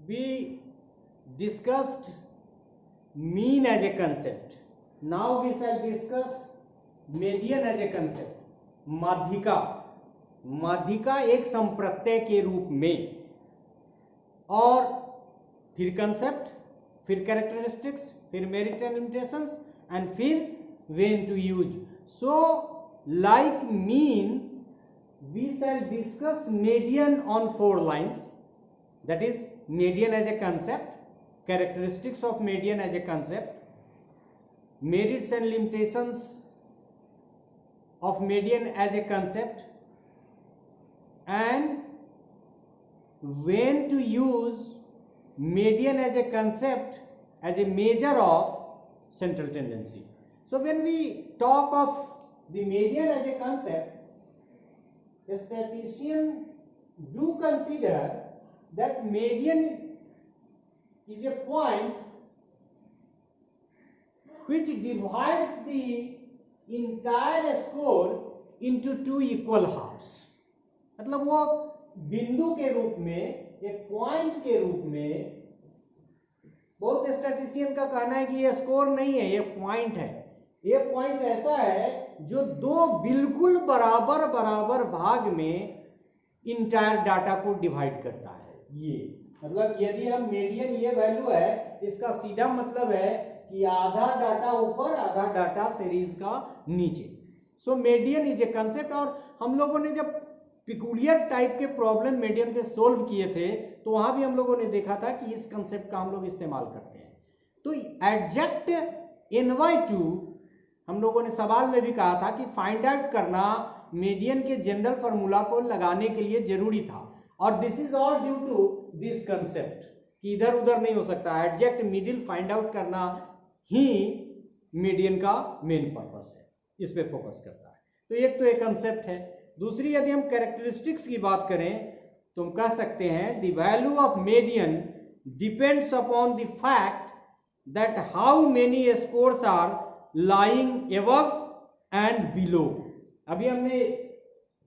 we discussed mean as a concept. Now we shall discuss median as a concept. माध्यिका, माध्यिका एक संप्रत्यय के रूप में, और फिर कंसेप्ट, फिर कैरेक्टरिस्टिक्स, फिर मेरिट एंड लिमिटेशंस, एंड फिर when to use. So like mean we shall discuss median on 4 lines, that is median as a concept, characteristics of median as a concept, merits and limitations of median as a concept, and when to use median as a concept as a measure of central tendency. So when we talk of the median as a concept, statisticians do consider that median is a point which divides the entire score into 2 equal halves. मतलब वो बिंदु के रूप में, एक point के रूप में, बहुत स्टैटिस्टिशियन का कहना है कि ये स्कोर नहीं है, ये पॉइंट है. ये पॉइंट ऐसा है जो 2 बिल्कुल बराबर बराबर भाग में इंटायर डाटा को डिवाइड करता है. ये मतलब यदि हम मीडियन ये वैल्यू है, इसका सीधा मतलब है कि आधा डाटा ऊपर, आधा डाटा सीरीज का नीचे. So median is a concept. और हम लोगों ने जब पिकुलियर टाइप के प्रॉब्लम मीडियन के सोल्व किए थे तो वहां भी हम लोगों ने देखा था कि इस कंसेप्ट का हम लोग इस्तेमाल करते हैं. तो एडजेक्ट NY2 हम लोगों ने सवाल में भी कहा था कि फाइंड आउट करना मीडियन के जनरल फॉर्मूला को लगाने के लिए जरूरी था. और this is all due to this concept कि इधर उधर नहीं हो सकता. एडजेक्ट मिडिल फाइंड आउट करना ही मीडियन का मेन पर्पस है, इस पे फोकस करता है. तो एक तो एक कंसेप्ट है. दूसरी यदि हम कैरेक्टरिस्टिक्स की बात करें तो हम कह सकते हैं the value of median depends upon the fact that how many scores are lying above and below. अभी हमने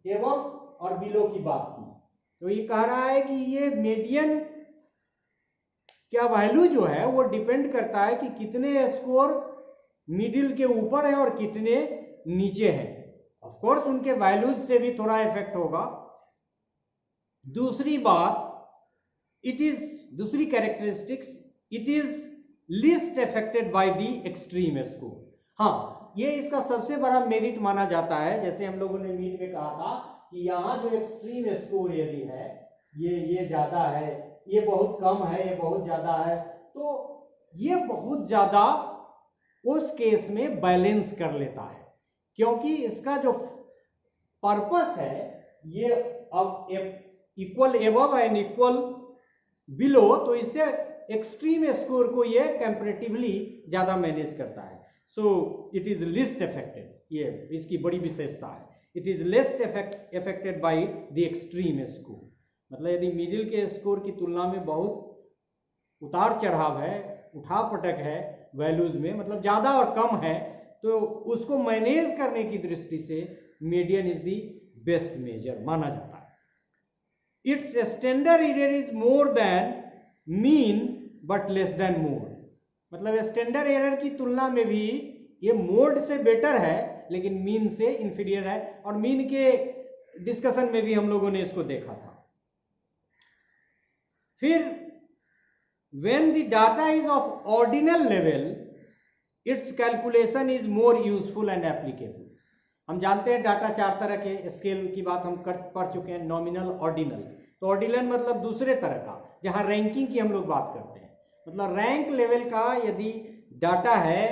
एबव और बिलो की बात की, तो ये कह रहा है कि ये मीडियन क्या वैल्यू जो है वो डिपेंड करता है कि कितने स्कोर मिडिल के ऊपर है और कितने नीचे हैं. ऑफ कोर्स उनके वैल्यूज से भी थोड़ा इफेक्ट होगा. दूसरी बात, इट इज, दूसरी characteristics, it is least affected by the extreme score. हाँ, ये इसका सबसे बड़ा मेरिट माना जाता है. जैसे हम लोगों ने मीट में कहा था कि यहाँ जो एक्सट्रीम स्कोर यदि है, ये ज्यादा है, ये बहुत कम है, ये बहुत ज्यादा है, तो ये बहुत ज्यादा उस केस में बैलेंस कर लेता है, क्योंकि इसका जो पर्पस है ये अब equal above and equal below, तो इससे एक्सट्रीम स्कोर को ये कंपैरेटिवली ज्यादा मैनेज करता है. So it is least affected, ये इसकी बड़ी विशेषता है. It is least affected by the extreme score. मतलब यदि मिडिल के स्कोर की तुलना में बहुत उतार चढ़ाव है, उठा पटक है वैल्यूज में, मतलब ज्यादा और कम है, तो उसको मैनेज करने की दृष्टि से median is the best measure माना जाता है. It's standard error is more than mean but less than mode. मतलब स्टैंडर्ड एरर की तुलना में भी ये मोड से बेटर है, लेकिन मीन से इंफीरियर है. और मीन के डिस्कशन में भी हम लोगों ने इसको देखा था. फिर when the data is of ordinal level, its calculation is more useful and applicable. हम जानते हैं डाटा 4 तरह के स्केल की बात हम पढ़ चुके हैं, नॉमिनल, ऑर्डिनल. तो ऑर्डिनल मतलब दूसरे तरह का, जहां रैंकिंग की हम लोग बात करते हैं. मतलब रैंक लेवल का यदि डाटा है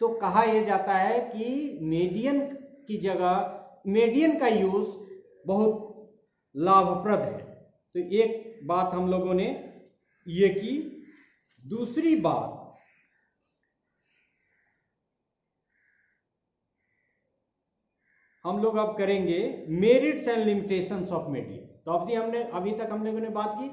तो कहा यह जाता है कि मीडियन की जगह मीडियन का यूज बहुत लाभप्रद है. तो एक बात हम लोगों ने ये की. दूसरी बात, हम लोग अब करेंगे merits and limitations of median. तो अभी तक हम लोगों ने बात की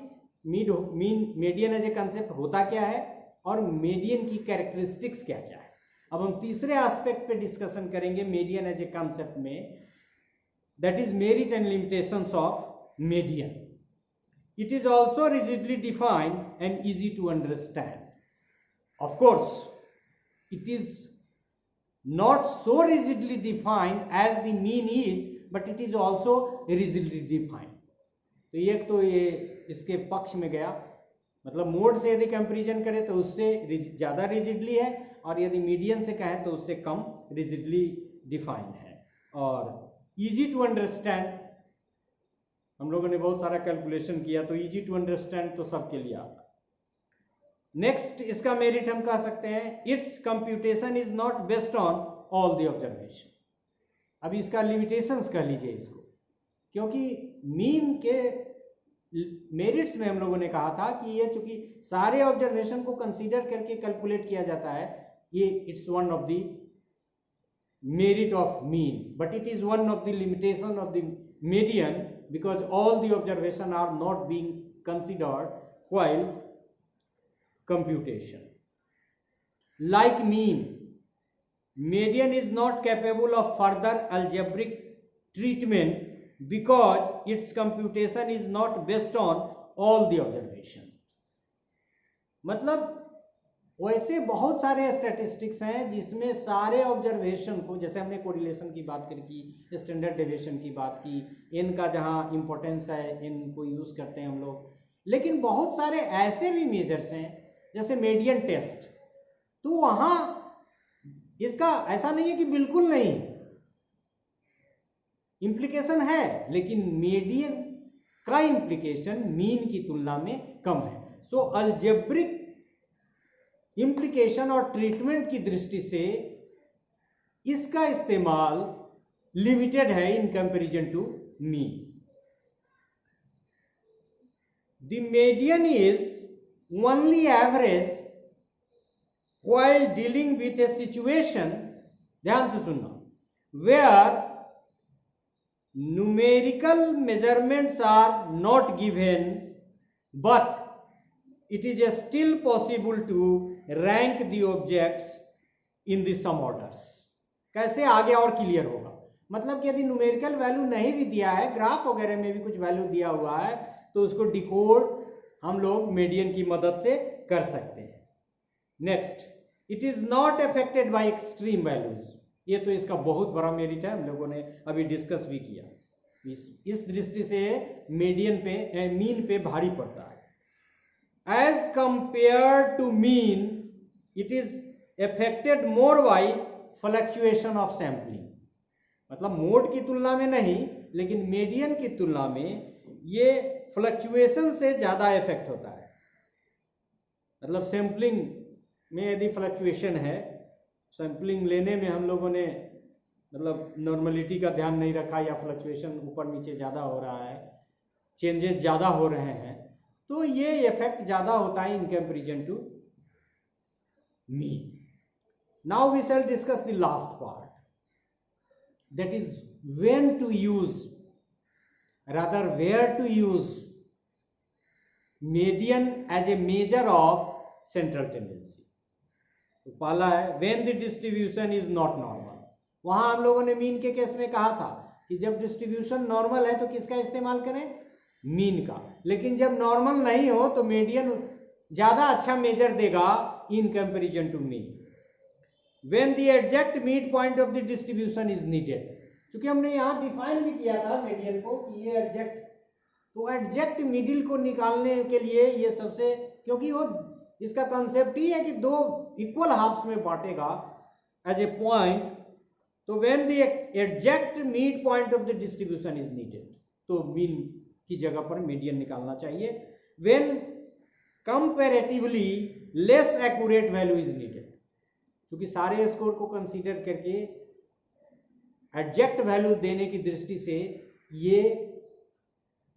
मीडियन एज ए कंसेप्ट होता क्या है और मीडियन की कैरेक्टरिस्टिक्स क्या क्या है. अब हम तीसरे एस्पेक्ट पे डिस्कशन करेंगे मीडियन एज ए कंसेप्ट में, that is merit and limitations of median. It is also rigidly defined and easy to understand. Of course, it is not so rigidly defined as the mean is, but it is also rigidly defined. तो ये इसके पक्ष में गया, मतलब mode से यदि comparison करें तो उससे ज़्यादा रिजिडली है, और यदि मीडियन से कहें तो उससे कम रिजिडली डिफाइंड है। और इजी टू अंडरस्टैंड, हम लोगों ने बहुत सारा कैलकुलेशन किया, तो इजी टू अंडरस्टैंड तो सबके लिए आता है। नेक्स्ट इसका मेरिट हम कह सकते हैं, it's computation is not based on all the observation. अभी इसका लिमिटेशंस कह लीजिए इसको, क्योंकि मीन के मेरिट्स में हम लोगों ने कहा था कि ये चूंकि सारे ऑब्जर्वेशन को कंसीडर करके कैलकुलेट किया जाता है, ये it's one of the merit of mean, but it is one of the limitation of the median, because all the observation are not being considered while computation. Like mean, median is not capable of further algebraic treatment because its computation is not based on all the observations. मतलब वैसे बहुत सारे statistics हैं जिसमें सारे observation को, जैसे हमने कोरिलेशन की बात की, स्टैंडर्ड डेविएशन की बात की, n का जहाँ इंपॉर्टेंस है n को यूज करते हैं हम लोग, लेकिन बहुत सारे ऐसे भी मेजर्स हैं जैसे मीडियन टेस्ट, तो वहां इसका ऐसा नहीं है कि बिल्कुल नहीं, इम्प्लीकेशन है, लेकिन मीडियन का इम्प्लीकेशन मीन की तुलना में कम है। सो अलजेब्रिक इम्प्लीकेशन और ट्रीटमेंट की दृष्टि से इसका इस्तेमाल लिमिटेड है in comparison to mean. The median is only average while dealing with a situation, ध्यान से सुनना, where numerical measurements are not given but it is still possible to rank the objects in the sum orders। कैसे आगे और clear होगा, मतलब कि यदि न्यूमेरिकल वैल्यू नहीं भी दिया है, ग्राफ वगैरह में भी कुछ वैल्यू दिया हुआ है, तो उसको डिकोड हम लोग मीडियन की मदद से कर सकते हैं। Next, it is not affected by extreme values, ये तो इसका बहुत बड़ा मेरिट है, हम लोगों ने अभी डिस्कस भी किया। इस दृष्टि से मीडियन पे मीन पे भारी पड़ता है। As compare to mean it is affected more by fluctuation of sampling, मतलब मोड की तुलना में नहीं, लेकिन मीडियन की तुलना में ये फ्लक्चुएशन से ज्यादा इफेक्ट होता है। मतलब सैम्पलिंग में यदि फ्लक्चुएशन है, सैम्पलिंग लेने में हम लोगों ने मतलब नॉर्मलिटी का ध्यान नहीं रखा, या फ्लक्चुएशन ऊपर नीचे ज़्यादा हो रहा है, चेंजेस ज़्यादा हो रहे हैं, तो ये इफेक्ट ज़्यादा होता है in comparison to mean. Now we shall discuss the last part, that is when to use, rather where to use median as a measure of central tendency। तो पहला है when the distribution is not normal। वहां हम लोगों ने mean के case में कहा था कि जब डिस्ट्रीब्यूशन नॉर्मल है तो किसका इस्तेमाल करें, मीन का, लेकिन जब नॉर्मल नहीं हो तो मीडियन ज्यादा अच्छा मेजर देगा in comparison to mean. when the exact mid point of the distribution is needed, चूंकि हमने यहाँ डिफाइन भी किया था मीडियन को कि ये एग्जैक्ट, तो एग्जैक्ट मिडिल को निकालने के लिए ये सबसे, क्योंकि वो इसका कंसेप्ट ही है कि दो इक्वल हाफ्स में बांटेगा एज ए पॉइंट, तो when the exact mid point of the distribution is needed, तो मीन की जगह पर मीडियन निकालना चाहिए। When comparatively less accurate value is needed, क्योंकि सारे स्कोर को कंसीडर करके एग्जैक्ट वैल्यू देने की दृष्टि से ये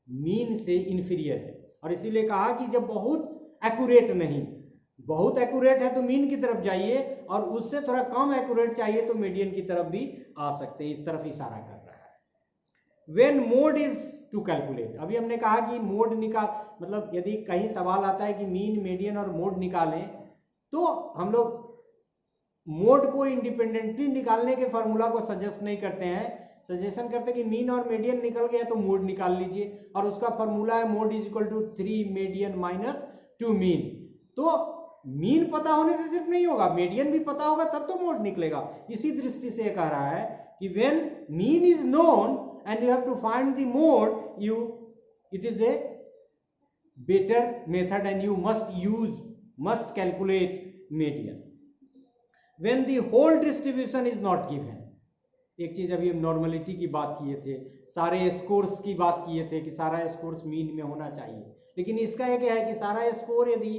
मीन से इंफीरियर है, और इसीलिए कहा कि जब बहुत एक्यूरेट नहीं, बहुत एक्यूरेट है तो मीन की तरफ जाइए, और उससे थोड़ा कम एक्यूरेट चाहिए तो मीडियन की तरफ भी आ सकते हैं, इस तरफ इशारा कर रहा है। When mode is to calculate, अभी हमने कहा कि मोड निकाल, मतलब यदि कहीं सवाल आता है कि मीन, मीडियन और मोड निकालें, तो हम लोग मोड को इंडिपेंडेंटली निकालने के फार्मूला को सजेस्ट नहीं करते हैं, सजेशन करते कि मीन और मीडियन निकल गया तो मोड निकाल लीजिए, और उसका फॉर्मूला है mode is equal to 3 median minus 2 mean. तो मीन पता होने से सिर्फ नहीं होगा, मीडियन भी पता होगा तब तो मोड निकलेगा। इसी दृष्टि से कह रहा है कि when mean is known and you have to find the mode, it is a better method and you must calculate median. When the whole distribution is not given, एक चीज अभी हम नॉर्मलिटी की बात किए थे, सारे स्कोर्स की बात किए थे कि सारा स्कोर्स मीन में होना चाहिए, लेकिन इसका एक है कि सारा स्कोर यदि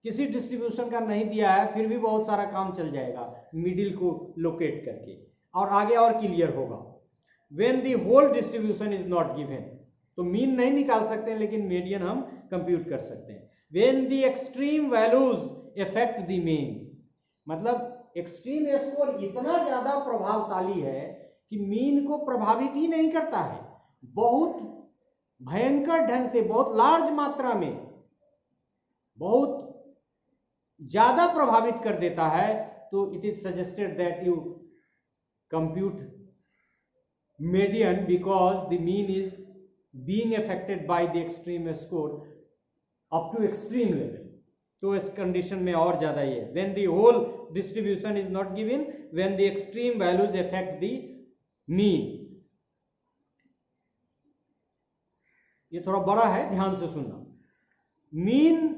किसी डिस्ट्रीब्यूशन का नहीं दिया है फिर भी बहुत सारा काम चल जाएगा मिडिल को लोकेट करके, और आगे और क्लियर होगा। When the whole distribution is not given, तो मीन नहीं निकाल सकते हैं लेकिन मीडियन हम कंप्यूट कर सकते हैं। When the extreme values effect the mean, मतलब एक्सट्रीम स्कोर इतना ज्यादा प्रभावशाली है कि मीन को प्रभावित ही नहीं करता है, बहुत भयंकर ढंग से, बहुत लार्ज मात्रा में, बहुत ज्यादा प्रभावित कर देता है, तो it is suggested that you compute median because the mean is being affected by the extreme score up to extreme level. तो इस कंडीशन में और ज्यादा ही है, when the whole distribution is not given, when the extreme values affect the mean. ये थोड़ा बड़ा है, ध्यान से सुनना। Mean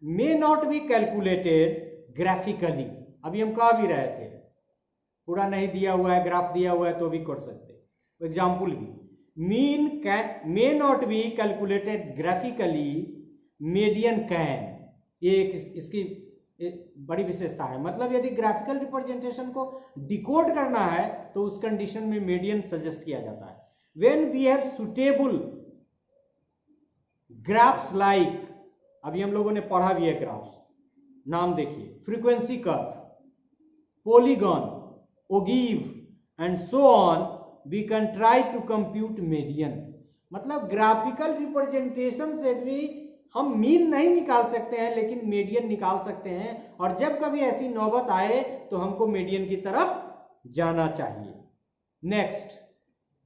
may not be calculated graphically, अभी हम कह भी रहे थे, पूरा नहीं दिया हुआ है, ग्राफ दिया हुआ है तो भी कर सकते। एग्जाम्पल भी, mean may not be calculated graphically, median can. ये इसकी बड़ी विशेषता है, मतलब यदि ग्राफिकल रिप्रेजेंटेशन को डिकोड करना है तो उस कंडीशन में मीडियन सजेस्ट किया जाता है। When we have suitable graphs like, अभी हम लोगों ने पढ़ा भी है ग्राफ्स, नाम देखिए, frequency curve, polygon, ogive and so on, we can try to compute median. मतलब ग्राफिकल रिप्रेजेंटेशन से भी हम मीन नहीं निकाल सकते हैं लेकिन मीडियन निकाल सकते हैं, और जब कभी ऐसी नौबत आए तो हमको मीडियन की तरफ जाना चाहिए। Next,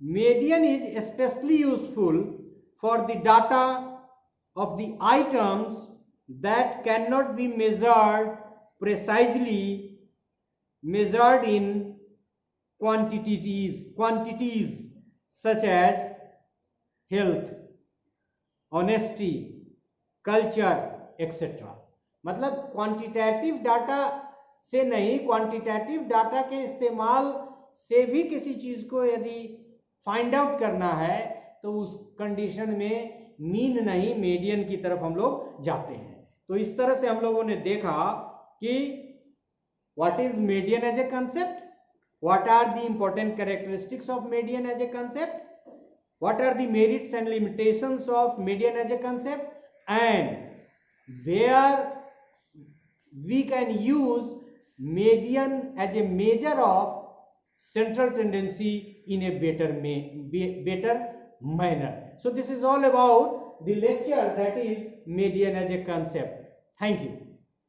median is specially useful for the data of the items that cannot be precisely measured in quantities such as health, honesty, culture, etc. मतलब क्वांटिटेटिव डाटा से नहीं, क्वांटिटेटिव डाटा के इस्तेमाल से भी किसी चीज को यदि फाइंड आउट करना है तो उस कंडीशन में मीन नहीं मीडियन की तरफ हम लोग जाते हैं। तो इस तरह से हम लोगों ने देखा कि what is median as a concept, what are the important characteristics of median as a concept, what are the merits and limitations of median as a concept, and where we can use median as a measure of central tendency in a better manner. So this is all about the lecture that is median as a concept. Thank you.